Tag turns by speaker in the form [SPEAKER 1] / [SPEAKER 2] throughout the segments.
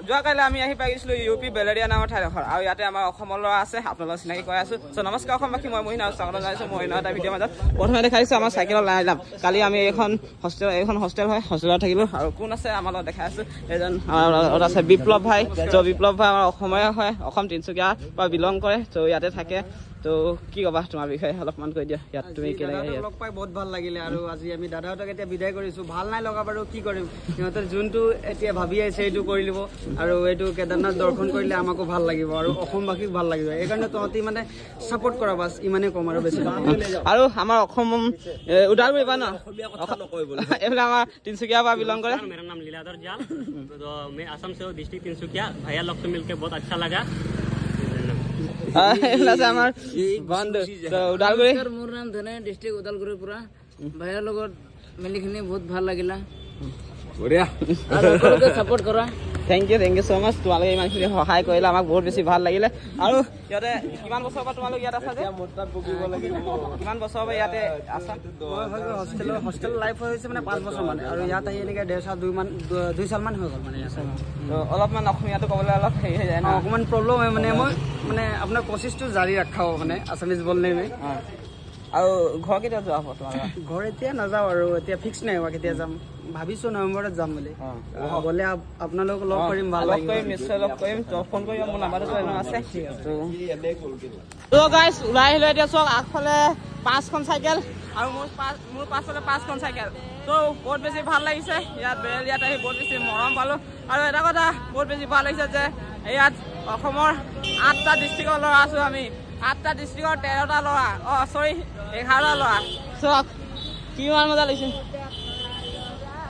[SPEAKER 1] যোৱাকালি আমি আহি পাই গৈছিলোঁ ইউপি বেলেৰিয়া নামৰ ঠাইডোখৰ আৰু ইয়াতে আমাৰ অসমৰ ল'ৰা আছে আপোনালোক চিনাকি কৰাই আছোঁ নমস্কাৰ অসমবাসী মই মহিনা স্বাগতম জনাইছোঁ মহিনা এটা ভিডিঅ' মাজত প্ৰথমে দেখাইছোঁ আমাৰ চাইকেলত লাই যাম কালি আমি এইখন হোষ্টেল হয় হোষ্টেলত থাকিলোঁ আৰু কোন আছে আমাৰ লগত দেখাই আছোঁ এজন আমাৰ আছে বিপ্লৱ ভাই বিপ্লৱ ভাই আমাৰ অসমীয়া হয় অসম তিনিচুকীয়াৰ পৰা বিলং কৰে ইয়াতে থাকে তো কি কবা তোমাৰ বিষয়ে অলপমান কৈ দিয়া ইয়াত তুমি কেনেকৈ
[SPEAKER 2] লগ পাই বহুত ভাল লাগিলে আৰু আজি আমি দাদাহঁতক এতিয়া বিদায় কৰিছোঁ ভাল নাই লগা বাৰু কি কৰিম সিহঁতৰ যোনটো এতিয়া ভাবি আহিছে সেইটো কৰি দিব আৰু এইটো কেদাৰনাথ দৰ্শন কৰিলে আমাকো ভাল লাগিব আৰু অসমবাসীক ভাল লাগিব এইকাৰণে তহঁতি মানে ছাপোৰ্ট কৰা বাছ ইমানেই কম আৰু বেছি
[SPEAKER 1] আৰু আমাৰ অসম ওদালগুৰি বা ন এইফালে আমাৰ তিনিচুকীয়াৰ পৰা বিলং কৰে
[SPEAKER 3] मेरा नाम लीलाधर जाल तो मैं असम से हूँ डिस्ट्रिक्ट तिनसुकिया भैया लोग से मिलकर बहुत अच्छा लगा
[SPEAKER 1] আমাৰ বন্ধু ওদালগুৰি
[SPEAKER 2] মোৰ নাম ধনে ডিষ্ট্ৰিক্ট ওদালগুৰিৰ পৰা ভাইৰ লগত মিলিখিনি বহুত ভাল লাগিলা বঢ়িয়া ছাপোৰ্ট কৰা
[SPEAKER 1] থেংক ইউ ছ' মাছ তোমালোকে ইমানখিনি সহায় কৰিলে আমাক বহুত বেছি ভাল লাগিলে আৰু ইয়াতে কিমান বছৰৰ পৰা তোমালোক ইয়াত আছা যে কিমান বছৰৰ পৰা ইয়াতে আছা
[SPEAKER 2] হোষ্টেল লাইফ হৈছে মানে 5 বছৰ মানে আৰু ইয়াত আহি এনেকৈ 2 চাল মান হৈ গ'ল মানে
[SPEAKER 1] অলপমান অসমীয়াটো ক'বলৈ অলপ হেৰি হৈ যায় ন
[SPEAKER 2] অকণমান প্ৰব্লেম হয় মানে মই মানে আপোনাৰ কোচিছটো জাৰি ৰাখাও মানে আছামিজ বলনে
[SPEAKER 1] আৰু ঘৰ কেতিয়া যোৱা হ'ব তোমাৰ
[SPEAKER 2] ঘৰ এতিয়া নাযাওঁ আৰু এতিয়া ফিক্স নাই হোৱা কেতিয়া যাম ভাবিছোঁ নৱেম্বৰত যাম বুলি গ'লে আপোনালোক লগ কৰিম ভাল লাগিব
[SPEAKER 1] নিশ্চয় লগ কৰিম ফোন কৰিম মোৰ নাম্বাৰটো আছে তো গাইছ ওলাই আহিলোঁ এতিয়া চাওক আগফালে 5খন চাইকেল আৰু মোৰ পাছফালে 5খন চাইকেল তো বহুত বেছি ভাল লাগিছে ইয়াত বেলেৰিয়াত আহি বহুত বেছি মৰম পালোঁ আৰু এটা কথা বহুত বেছি ভাল লাগিছে যে ইয়াত অসমৰ 8টা ডিষ্ট্ৰিক্টৰ ল'ৰা আছোঁ আমি 8টা ডিষ্ট্ৰিক্টৰ 13টা ল'ৰা 11টা ল'ৰা চাওক কিমান মজা লাগিছে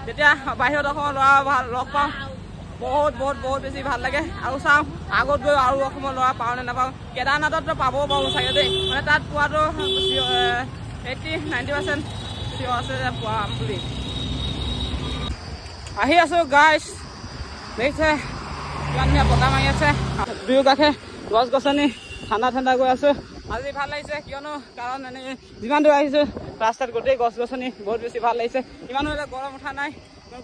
[SPEAKER 1] যেতিয়া বাহিৰত অসমৰ ল'ৰা লগ পাওঁ বহুত বেছি ভাল লাগে আৰু চাওঁ আগত গৈ আৰু অসমৰ ল'ৰা পাওঁ নে নাপাওঁ কেদাৰনাথতো পাবও পাৰোঁ চাগে দেই মানে তাত পোৱাটো 80-90% চিয়ৰ আছে যে পাম বুলি আহি আছোঁ গাইছ দেখিছে কিমান ধুনীয়া বতাহ মাৰি আছে দুয়ো কাষে গছ গছনি ঠাণ্ডা গৈ আছোঁ আজি ভাল লাগিছে কিয়নো কাৰণ এনে যিমান দূৰ আহিছোঁ ৰাস্তাত গোটেই গছ গছনি বহুত বেছি ভাল লাগিছে ইমান হ'লে গৰম উঠা নাই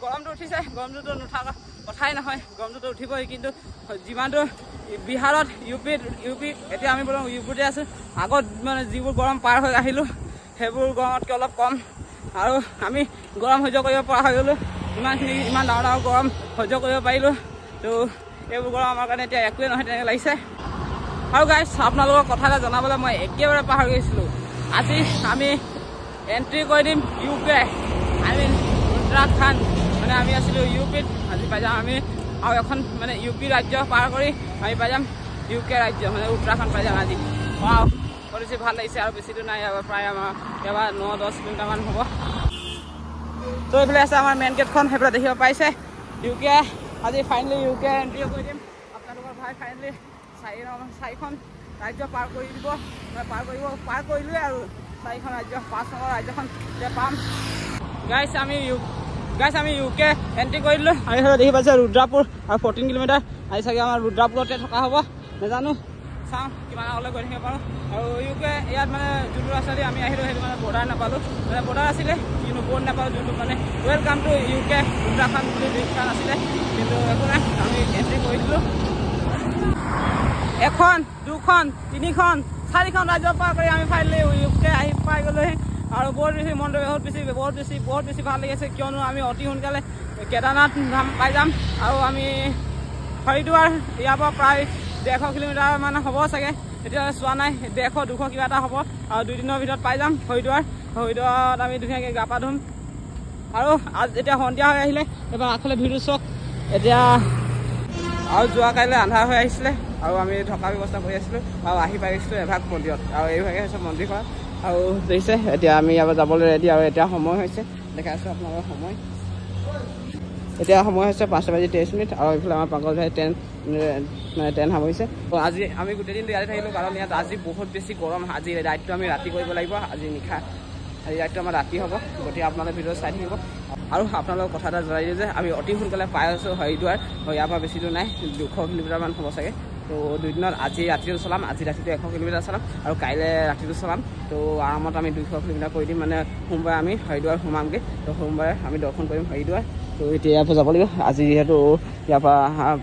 [SPEAKER 1] গৰমটো উঠিছে গৰমটোতো নুঠা কথাই নহয় গৰমটোতো উঠিবই কিন্তু যিমানটো বিহাৰত ইউপি এতিয়া আমি বোলো ইউপিতে আছোঁ আগত মানে যিবোৰ গৰম পাৰ হৈ আহিলোঁ সেইবোৰ গৰমতকৈ অলপ কম আৰু আমি গৰম সহ্য কৰিব পৰা হৈ গ'লোঁ ইমান ডাঙৰ গৰম সহ্য কৰিব পাৰিলোঁ তো এইবোৰ গৰম আমাৰ কাৰণে এতিয়া একোৱেই নহয় তেনেকৈ লাগিছে আৰু গাইছ আপোনালোকক কথা এটা জনাবলৈ মই একেবাৰে পাহৰি গৈছিলোঁ আজি আমি এণ্ট্ৰি কৰি দিম ইউকে উত্তৰাখণ্ড মানে আমি আছিলোঁ ইউপিত আজি পাই যাম আমি আৰু এখন মানে ইউপি ৰাজ্য পাৰ কৰি আমি পাই যাম ইউকে ৰাজ্য মানে উত্তৰাখণ্ড পাই যাম আজি বহুত বেছি ভাল লাগিছে আৰু বেছি দূৰ নাই প্ৰায় আমাৰ এবাৰ 9-10 কিলোমিটাৰমান হ'ব তো এইফালে আছে আমাৰ মেইন গেটখন সেইফালে দেখিব পাইছে ইউকে আজি ফাইনেলি ইউকে এণ্ট্ৰি কৰি দিম আপোনালোকৰ ভাই ফাইনেলি 4খন ৰাজ্য পাৰ কৰি দিব পাৰ কৰিলোৱে আৰু 4খন ৰাজ্য 5 নম্বৰ ৰাজ্যখন এতিয়া পাম গাইছ আমি ইউকে এণ্ট্ৰি কৰি দিলোঁ আৰু এইফালে দেখি পাইছে ৰুদ্ৰাপুৰ আৰু 14 কিলোমিটাৰ আজি চাগে আমাৰ ৰুদ্ৰাপুৰতে থকা হ'ব নাজানো চাওঁ কিমান আগলৈ গৈ থাকিব পাৰোঁ আৰু ইউকে ইয়াত মানে যোনটো ৰাস্তা দি আমি আহিলোঁ সেইটো মানে বৰ্ডাৰ নাপালোঁ মানে বৰ্ডাৰ আছিলে কিন্তু বৰ্ড নাপালোঁ যোনটো মানে ৱেলকাম টু ইউকে উত্তৰাখণ্ড বুলি লিখা আছিলে কিন্তু একো নাই আমি এণ্ট্ৰি কৰি দিলোঁ 1খন 2খন 3খন 4খন ৰাজ্য পাৰ কৰি আমি ফাইনেলি ইউকে আহি পাই গ'লোহি আৰু বহুত বেছি মনটো বহুত বেছি ভাল লাগিছে কিয়নো আমি অতি সোনকালে কেদাৰনাথ ধাম পাই যাম আৰু আমি হৰিদ্বাৰ ইয়াৰ পৰা প্ৰায় 150 কিলোমিটাৰমান হ'ব চাগে এতিয়া চোৱা নাই 100-200 কিবা এটা হ'ব আৰু 2 দিনৰ ভিতৰত পাই যাম হৰিদ্বাৰত আমি ধুনীয়াকৈ গা পা ধুম আৰু এতিয়া সন্ধিয়া হৈ আহিলে এবাৰ আগফালে ভিডিঅ' চাওক এতিয়া আৰু যোৱাকাইলৈ আন্ধাৰ হৈ আহিছিলে আৰু আমি থকা ব্যৱস্থা কৰি আছিলোঁ আৰু আহি পাই গৈছিলোঁ এভাগ মন্দিৰত আৰু এইভাগে হৈছে মন্দিৰখন আৰু দেখিছে এতিয়া আমি ইয়াৰ পৰা যাবলৈ ৰেডি আৰু এতিয়া সময় হৈছে দেখাই আছোঁ আপোনালোকৰ সময় এতিয়া সময় হৈছে 5:23 আৰু এইফালে আমাৰ পাগল ভাই ট্ৰেইন সামৰিছে আজি আমি গোটেই দিনটো ইয়াতে থাকিলোঁ কাৰণ ইয়াত আজি বহুত বেছি গৰম আজি ৰাইডটো আমি ৰাতি কৰিব লাগিব আজি নিশা আজি ৰাইডটো আমাৰ ৰাতি হ'ব গতিকে আপোনালোকে ভিডিঅ' চাই থাকিব আৰু আপোনালোকক কথা এটা জনাই দিওঁ যে আমি অতি সোনকালে পাই আছোঁ হৰিদ্বাৰ ইয়াৰ পৰা বেছি দূৰ নাই 200 কিলোমিটাৰমান হ'ব চাগে তো 2 দিনত আজি ৰাতিটো চলাম আজি ৰাতিটো 100 কিলোমিটাৰ চলাম আৰু কাইলৈ ৰাতিটো চলাম তো আৰামত আমি 200 কিলোমিটাৰ কৰি দিম মানে সোমবাৰে আমি হৰিদ্বাৰ সোমামগৈ তো সোমবাৰে আমি দৰ্শন কৰিম হৰিদ্বাৰ তো তো এতিয়া ইয়াৰ পৰা যাব লাগিব আজি যিহেতু ইয়াৰ পৰা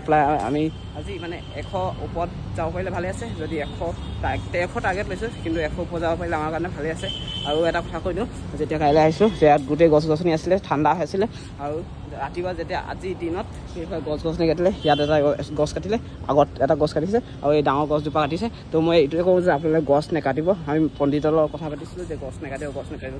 [SPEAKER 1] প্ৰায় আমি আজি মানে 100 ওপৰত যাব পাৰিলে ভালে আছে যদি 100 টাৰ্গেট লৈছোঁ কিন্তু 100 ওপৰত যাব পাৰিলে আমাৰ কাৰণে ভালে আছে আৰু এটা কথা কৈ দিওঁ যেতিয়া কাইলৈ আহিছোঁ ইয়াত গোটেই গছ গছনি আছিলে ঠাণ্ডা হৈ আছিলে আৰু ৰাতিপুৱা যেতিয়া আজি দিনত গছ গছনি কাটিলে ইয়াত এটা গছ কাটিলে আগত এটা গছ কাটিছে আৰু এই ডাঙৰ গছজোপা কাটিছে তো মই এইটোৱে কওঁ যে আপোনালোকে গছ নেকাটিব আমি পণ্ডিতৰ লগত কথা পাতিছিলোঁ যে গছ নেকাটিব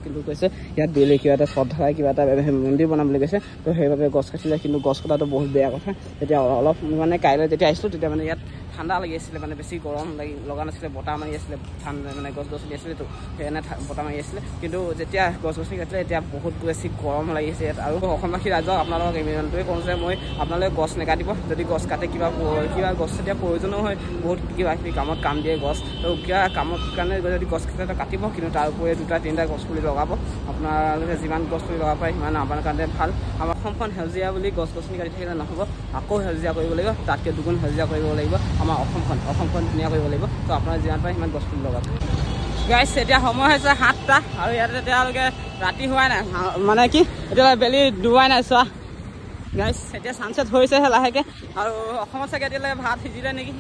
[SPEAKER 1] কিন্তু কৈছে ইয়াত বেলেগ কিবা এটা শ্ৰদ্ধাৰে কিবা এটা মন্দিৰ বনাম বুলি কৈছে তো সেইবাবে গছ কাটিলে কিন্তু গছ কটাটো বহুত বেয়া কথা তেতিয়া অলপ মানে কাইলৈ যেতিয়া আহিছিলোঁ তেতিয়া মানে ইয়াত ঠাণ্ডা লাগি আছিলে মানে বেছি গৰম লগা নাছিলে বতাহ মাৰি আছিলে ঠাণ্ডা মানে গছ গছনি আছিলে তো সেইকাৰণে বতাহ মাৰি আছিলে কিন্তু যেতিয়া গছ গছনি কাটিলে এতিয়া বহুত বেছি গৰম লাগিছে ইয়াত আৰু অসমবাসী ৰাইজক আপোনালোকক ইমানটোৱে কওঁ যে মই আপোনালোকে গছ নেকাটিব যদি গছ কাটে কিবা গছ তেতিয়া প্ৰয়োজনো হয় বহুত কিবা কিবি কামত কাম দিয়ে গছ তো কিবা কামত কাৰণে যদি গছ কাটে কাটিব কিন্তু তাৰ উপৰি 2-3টা গছ পুলি লগাব আপোনালোকে যিমান গছ পুলি লগাব পাৰে সিমান আমাৰ কাৰণে ভাল আমাৰ অসমখন সেউজীয়া বুলি গছ গছনি কাটি থাকিলে নহ'ব আকৌ সেউজীয়া কৰিব লাগিব তাতকৈ দুগুণ সেউজীয়া কৰিব লাগিব আমাৰ অসমখন ধুনীয়া কৰিব লাগিব তো আপোনাৰ যিমান পাৰে সিমান গছ পুলি লগাব গাইছ এতিয়া সময় হৈছে 7টা আৰু ইয়াতে এতিয়ালৈকে ৰাতি হোৱাই নাই মানে কি এতিয়ালৈকে বেলি ডুবাই নাই চোৱা গাইছ এতিয়া ছানছেট হৈছেহে লাহেকৈ আৰু অসমত চাগে এতিয়ালৈকে ভাত সিজিলে নেকি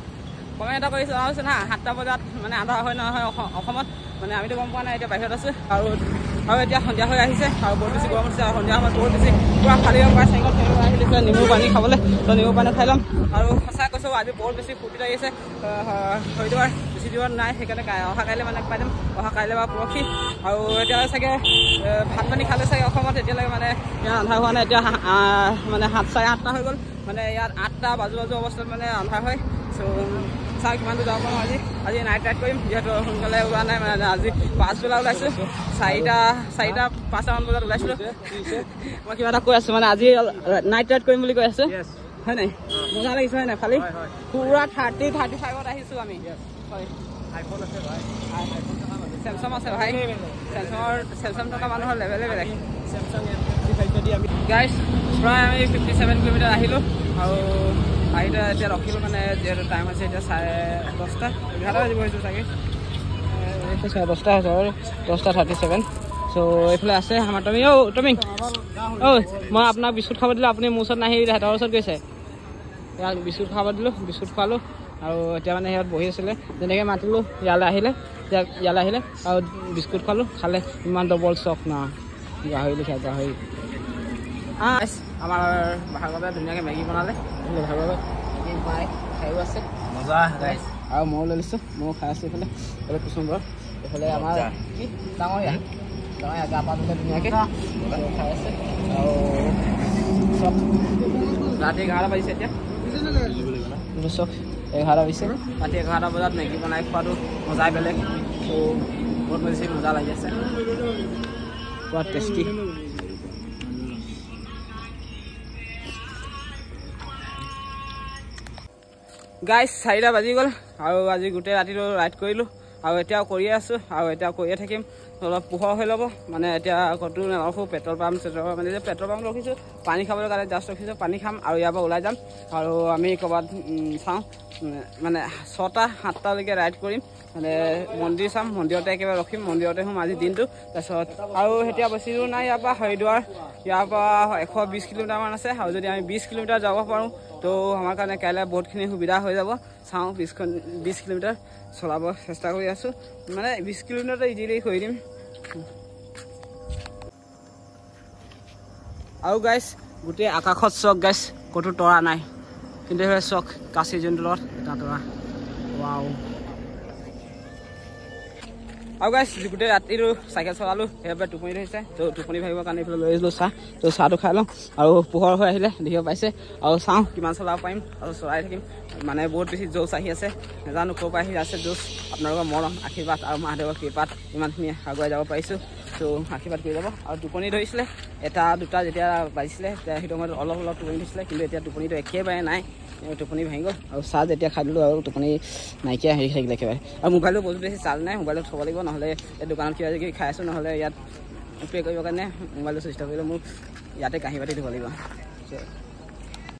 [SPEAKER 1] কমেণ্ট এটা কৰি চোৱাচোন হা 7টা বজাত মানে আন্ধাৰ হয় নহয় অসমত মানে আমিতো গম পোৱা নাই এতিয়া বাহিৰত আছোঁ আৰু এতিয়া সন্ধিয়া হৈ আহিছে আৰু বহুত বেছি গৰম হৈছে আৰু সন্ধিয়া সময়ত বহুত বেছি পূৰা খালী প্ৰায় চাইকেল আহিছে নেমু পানী খাবলৈ তো নেমু পানী খাই ল'ম আৰু সঁচাই কৈছোঁ আজি বহুত বেছি ফূৰ্তি লাগিছে হৰিদ্বাৰ বেছি দূৰত নাই সেইকাৰণে অহা কাইলৈ মানে পাই যাম অহা কাইলৈ বা পৰহি আৰু এতিয়ালৈ চাগে ভাত পানী খালে চাগে অসমত এতিয়ালৈকে মানে ইয়াত আন্ধাৰ হোৱা নাই এতিয়া মানে 7:30 হৈ গ'ল মানে ইয়াত 8টা বাজু অৱস্থাত মানে আন্ধাৰ হয় চ' চাওঁ কিমান দূৰ যাব পাৰোঁ আজি নাইট ৰাইড কৰিম যিহেতু সোনকালে ওলোৱা নাই মানে আজি পাছবেলা ওলাইছোঁ 4:05 বজাত ওলাইছিলোঁ মই কিবা এটা কৈ আছোঁ মানে আজি নাইট ৰাইড কৰিম বুলি কৈ আছোঁ হয় নাই মজা লাগিছে হয় নাই খালি পুৰা 30-35ত আহিছোঁ আমি হয় আইফোন আছে ভাই চেমচাং আছে ভাই চেমচাং থকা মানুহৰ লেভেলে বেলেগ চেমচাং গাইছ প্ৰায় আমি 57 কিলোমিটাৰ আহিলোঁ আৰু আহিলে এতিয়া ৰখিলোঁ মানে যিহেতু টাইম আছে এতিয়া 10:30 11 বাজিব হৈছোঁ চাগে 10:30 হৈছে আৰু 10:37 চ' এইফালে আছে আমাৰ টমিং মই আপোনাক বিস্কুট খাব দিলোঁ আপুনি মোৰ ওচৰত নাহি সিহঁতৰ ওচৰত গৈছে ইয়াক বিস্কুট খাব দিলোঁ বিস্কুট খোৱালোঁ আৰু এতিয়া মানে সিহঁত বহি আছিলে যেনেকৈ মাতিলোঁ ইয়ালৈ আহিলে আৰু বিস্কুট খোৱালোঁ খালে ইমান ডবল চখ না গাহৰি লিখা গাহৰি আমাৰ ভাগৱতে ধুনীয়াকৈ মেগী বনালে ভাগৱত পাই খায়ো আছে মজা আৰু ময়ো লৈ লৈছোঁ ময়ো খাই আছোঁ এইফালে কুচুম্বৰ এইফালে আমাৰ কি ডাঙৰীয়া গা পা ধুলে ধুনীয়াকৈ খাই আছে আৰু চব ৰাতি 11 বাজিছে এতিয়া চব 11 বাজিছে ৰাতি 11 বজাত মেগী বনাই খোৱাটো মজাই বেলেগ ত' বহুত বেছি মজা লাগি আছে বহুত টেষ্টি গাইছ 4টা বাজি গ'ল আৰু আজি গোটেই ৰাতিটো ৰাইড কৰিলোঁ আৰু এতিয়াও কৰিয়ে আছোঁ আৰু এতিয়া কৰিয়ে থাকিম অলপ পোহৰ হৈ ল'ব মানে এতিয়া ক'তো নৰখোঁ পেট্ৰল পাম্প মানে যে পেট্ৰল পাম্প ৰখিছোঁ পানী খাবলৈ কাৰণে জাষ্ট ৰখিছোঁ পানী খাম আৰু ইয়াৰ পৰা ওলাই যাম আৰু আমি ক'ৰবাত চাওঁ মানে 6টা-7টালৈকে ৰাইড কৰিম মানে মন্দিৰ চাম মন্দিৰতে একেবাৰে ৰখিম মন্দিৰতে সোম আজি দিনটো তাৰপিছত আৰু এতিয়া বেছি দূৰ নাই ইয়াৰ পৰা হৰিদ্বাৰ ইয়াৰ পৰা 120 কিলোমিটাৰমান আছে আৰু যদি আমি 20 কিলোমিটাৰ যাব পাৰোঁ তো আমাৰ কাৰণে কাইলৈ বহুতখিনি সুবিধা হৈ যাব চাওঁ 20 কিলোমিটাৰ চলাব চেষ্টা কৰি আছোঁ মানে 20 কিলোমিটাৰতে ইজিলি কৰি দিম আৰু গাইছ গোটেই আকাশত চক গাইছ ক'তো তৰা নাই কিন্তু সেই চক কাচি যোনটো লগত এটা তৰা ৱাও আৰু গাইছ গোটেই ৰাতিটো চাইকেল চলালোঁ সেইবাবে টোপনি ধৰিছে তো টোপনি ভাবিবৰ কাৰণে এইফালে লৈ আহিলোঁ চাহ তো চাহটো খাই লওঁ আৰু পোহৰ হৈ আহিলে দেখিব পাইছে আৰু চাওঁ কিমান চলাব পাৰিম আৰু চলাই থাকিম মানে বহুত বেছি জোচ আহি আছে নাজানো ক'ৰ পৰা আহি আছে জোচ আপোনালোকৰ মৰম আশীৰ্বাদ আৰু মহাদেৱৰ কৃপাত ইমানখিনি আগুৱাই যাব পাৰিছোঁ তো আশীৰ্বাদ কৰি যাব আৰু টোপনি ধৰিছিলে 1-2টা যেতিয়া বাজিছিলে তেতিয়া সেইটো সময়ত অলপ টোপনি ধৰিছিলে কিন্তু এতিয়া টোপনিটো একেবাৰে নাই টোপনি ভাঙি গ'ল আৰু চাহ যেতিয়া খাই দিলোঁ আৰু টোপনি নাইকিয়া হেৰি থাকিলে একেবাৰে আৰু মোবাইলটো বহুত বেছি চাৰ্জ নাই মোবাইলটো থ'ব লাগিব নহ'লে এই দোকানত কিবা কিবি খাই আছোঁ নহ'লে ইয়াত পে' কৰিবৰ কাৰণে মোবাইলটো চুইচ অফ কৰিলে মোক ইয়াতে কাঁহী বাতি ধুব লাগিব